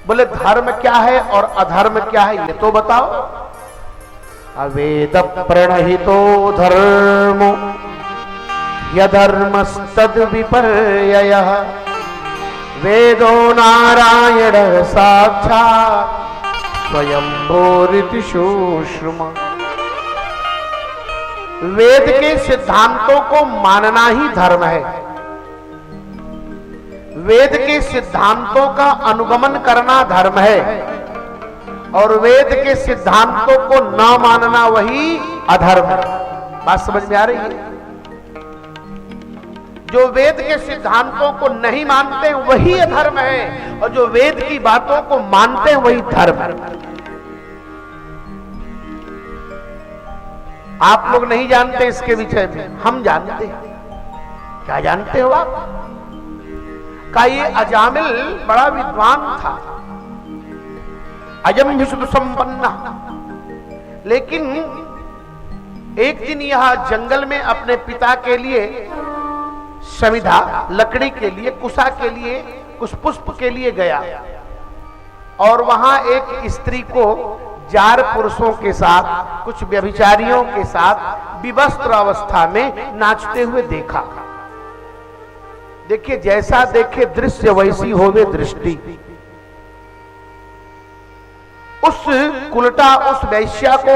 बोले धर्म क्या है और अधर्म क्या है ये तो बताओ। अवेद प्रणहितो धर्मो यधर्मस्तद विपर्ययः वेदो नारायण साक्षात् स्वयंभूरिति शुश्रुमा। वेद के सिद्धांतों को मानना ही धर्म है। वेद के सिद्धांतों का अनुगमन करना धर्म है और वेद के सिद्धांतों को न मानना वही अधर्म है। बात समझ में आ रही है? जो वेद के सिद्धांतों को नहीं मानते हैं वही अधर्म है और जो वेद की बातों को मानते हैं वही धर्म है। आप लोग नहीं जानते इसके विषय में, हम जानते हैं। क्या जानते हो आप? का ये अजामिल बड़ा विद्वान था, अजम विष्णु संपन्ना, लेकिन एक दिन यह जंगल में अपने पिता के लिए सविधा, लकड़ी के लिए, कुशा के लिए, कुछ पुष्प के लिए गया और वहां एक स्त्री को जार पुरुषों के साथ, कुछ व्यभिचारियों के साथ विवस्त्र अवस्था में नाचते हुए देखा। देखिए, जैसा देखे दृश्य वैसी होवे दृष्टि। उस कुलटा, उस वैश्या को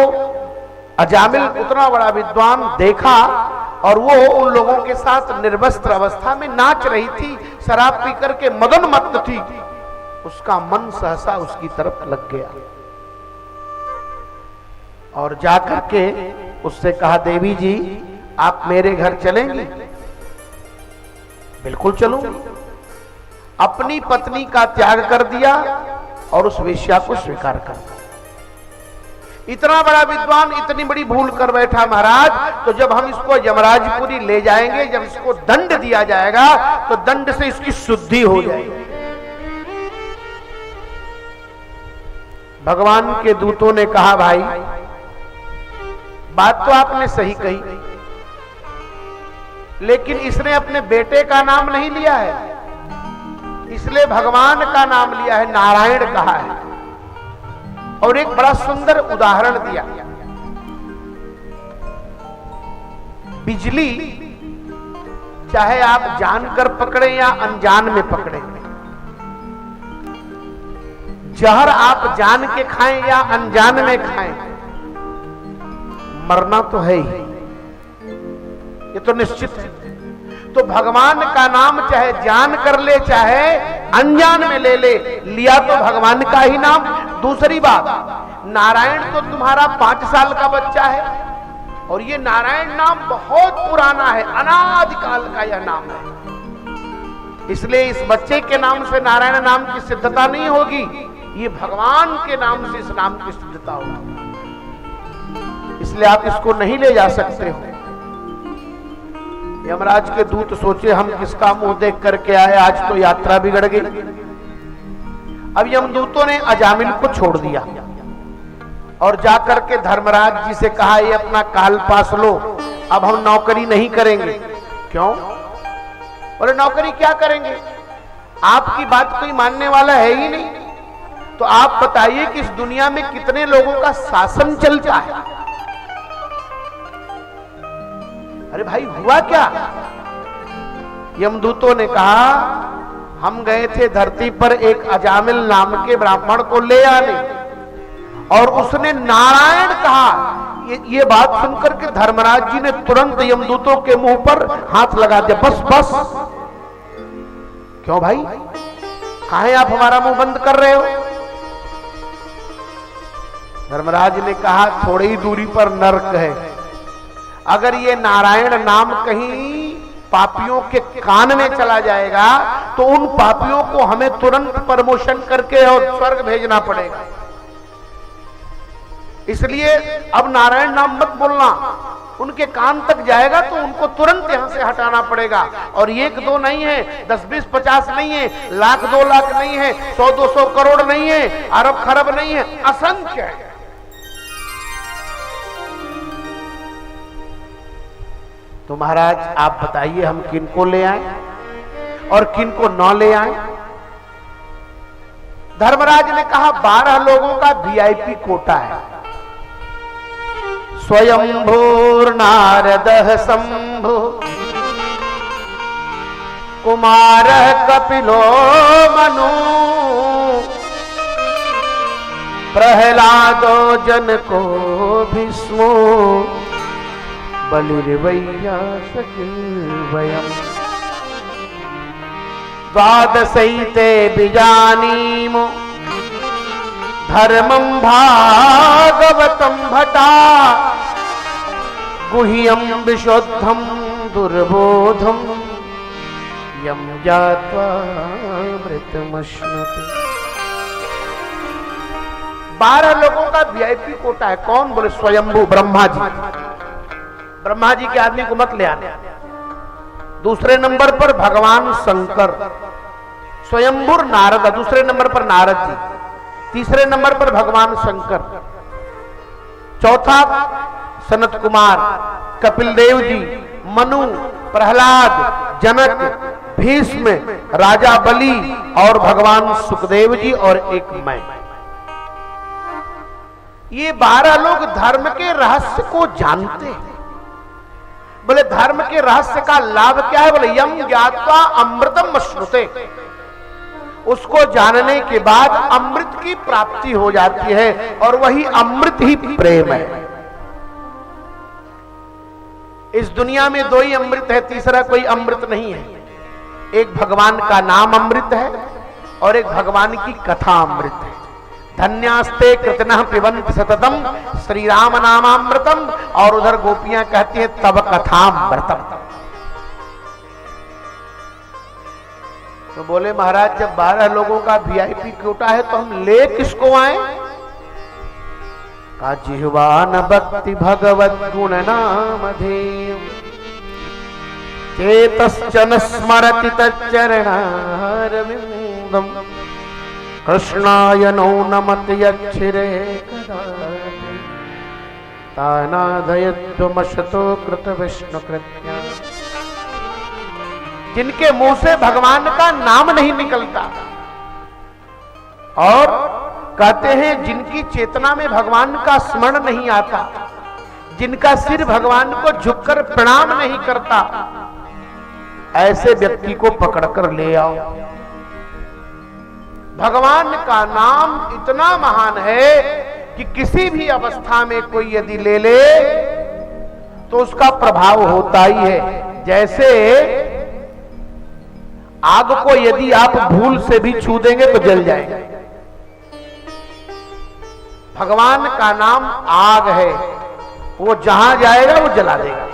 अजामिल उतना बड़ा विद्वान देखा और वो उन लोगों के साथ निर्वस्त्र अवस्था में नाच रही थी, शराब पी करके मदन मत्त थी। उसका मन सहसा उसकी तरफ लग गया और जाकर के उससे कहा, देवी जी आप मेरे घर चलेंगी? बिल्कुल चलूंगी। अपनी पत्नी का त्याग कर दिया और उस वेश्या को स्वीकार कर दिया। इतना बड़ा विद्वान इतनी बड़ी भूल कर बैठा महाराज, तो जब हम इसको यमराजपुरी ले जाएंगे, जब इसको दंड दिया जाएगा तो दंड से इसकी शुद्धि हो जाएगी। भगवान के दूतों ने कहा, भाई बात तो आपने सही कही, लेकिन इसने अपने बेटे का नाम नहीं लिया है, इसलिए भगवान का नाम लिया है, नारायण कहा है। और एक बड़ा सुंदर उदाहरण दिया। बिजली चाहे आप जानकर पकड़े या अनजान में पकड़े, जहर आप जान के खाएं या अनजान में खाएं, मरना तो है ही, ये तो निश्चित है। तो भगवान का नाम चाहे जान कर ले चाहे अनजान में ले ले, लिया तो भगवान का ही नाम। दूसरी बात, नारायण तो तुम्हारा 5 साल का बच्चा है और ये नारायण नाम बहुत पुराना है, अनादिकाल का यह नाम है। इसलिए इस बच्चे के नाम से नारायण नाम की सिद्धता नहीं होगी, ये भगवान के नाम से इस नाम की सिद्धता होगी। इसलिए आप इसको नहीं ले जा सकते हो। यमराज के दूत सोचे हम किसका मुंह देख करके आए, आज तो यात्रा बिगड़ गई। अब यमदूतों ने अजामिल को छोड़ दिया और जाकर के धर्मराज जी से कहा, ये अपना काल पास लो, अब हम नौकरी नहीं करेंगे। क्यों? बोले नौकरी क्या करेंगे, आपकी बात कोई मानने वाला है ही नहीं। तो आप बताइए कि इस दुनिया में कितने लोगों का शासन चलता है। अरे भाई हुआ क्या? यमदूतों ने कहा, हम गए थे धरती पर एक अजामिल नाम के ब्राह्मण को ले आने और उसने नारायण कहा। ये बात सुनकर के धर्मराज जी ने तुरंत यमदूतों के मुंह पर हाथ लगा दिया, बस बस। क्यों भाई, काहे आप हमारा मुंह बंद कर रहे हो? धर्मराज ने कहा, थोड़ी ही दूरी पर नरक है, अगर ये नारायण नाम कहीं पापियों के कान में चला जाएगा तो उन पापियों को हमें तुरंत प्रमोशन करके और स्वर्ग भेजना पड़ेगा। इसलिए अब नारायण नाम मत बोलना, उनके कान तक जाएगा तो उनको तुरंत यहां से हटाना पड़ेगा। और 1-2 नहीं है, 10-20 50 नहीं है, लाख 2 लाख नहीं है, 100-200 करोड़ नहीं है, अरब खरब नहीं है, असंख्य है। तो महाराज आप बताइए हम किनको ले आए और किनको न ले आए? धर्मराज ने कहा 12 लोगों का वीआईपी कोटा है। स्वयंभूर नारदः शंभु कुमार कपिलो मनु प्रहलादो जनको भीष्मो बलिर्वैयासकिल्वयम् द्वादशैते बीजानीमो धर्मं भागवतं भटा गुह्यं विशुद्धं दुर्बोधं यम ज्ञात्वा मृतमश्नुते। 12 लोगों का वीआईपी कोटा है। कौन? बोले स्वयंभू ब्रह्मा जी। ब्रह्मा जी के आदमी को मत ले आने। दूसरे नंबर पर भगवान शंकर, स्वयंभूर नारद, दूसरे नंबर पर नारद जी, तीसरे नंबर पर भगवान शंकर, चौथा सनत कुमार, कपिल देव जी, मनु, प्रहलाद, जनक, भीष्म, राजा बलि और भगवान सुखदेव जी और एक मैं। ये 12 लोग धर्म के रहस्य को जानते हैं। बोले धर्म के रहस्य का लाभ क्या है? बोले यम ज्ञात्वा अमृतम अश्नुते, उसको जानने के बाद अमृत की प्राप्ति हो जाती है और वही अमृत ही प्रेम है। इस दुनिया में 2 ही अमृत है, तीसरा कोई अमृत नहीं है। एक भगवान का नाम अमृत है और एक भगवान की कथा अमृत है। धन्यास्ते कृतनः पिबन्ति सततम श्री राम नामामृतम, और उधर गोपियां कहती है तब कथामृतम। तो बोले महाराज जब 12 लोगों का वीआईपी कोटा है तो हम ले किसको आए? का जिह्वान भक्ति भगवत गुण नामधेयम् चेतश्चन स्मरति तच्चरणारविन्दम् कृष्णाय नो नमति यच्छिरे कदाचित् तानादयत्वमशतो कृत विष्णु कृत्या। जिनके मुंह से भगवान का नाम नहीं निकलता और कहते हैं जिनकी चेतना में भगवान का स्मरण नहीं आता, जिनका सिर भगवान को झुककर प्रणाम नहीं करता, ऐसे व्यक्ति को पकड़कर ले आओ। भगवान का नाम इतना महान है कि किसी भी अवस्था में कोई यदि ले ले तो उसका प्रभाव होता ही है। जैसे आग को यदि आप भूल से भी छू देंगे तो जल जाएगा। भगवान का नाम आग है, वो जहां जाएगा वो जला देगा।